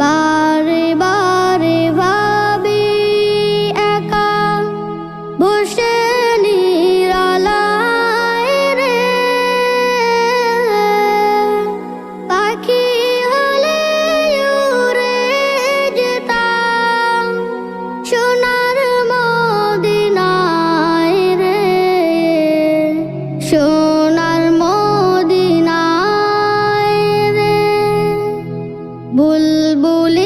বারে বারে ভাবি একা বসে নিরালায় রে, পাখি হলে উড়ে যেতাম সোনার মদিনায় রে, সোনার মদিনায় রে। বুলবুলি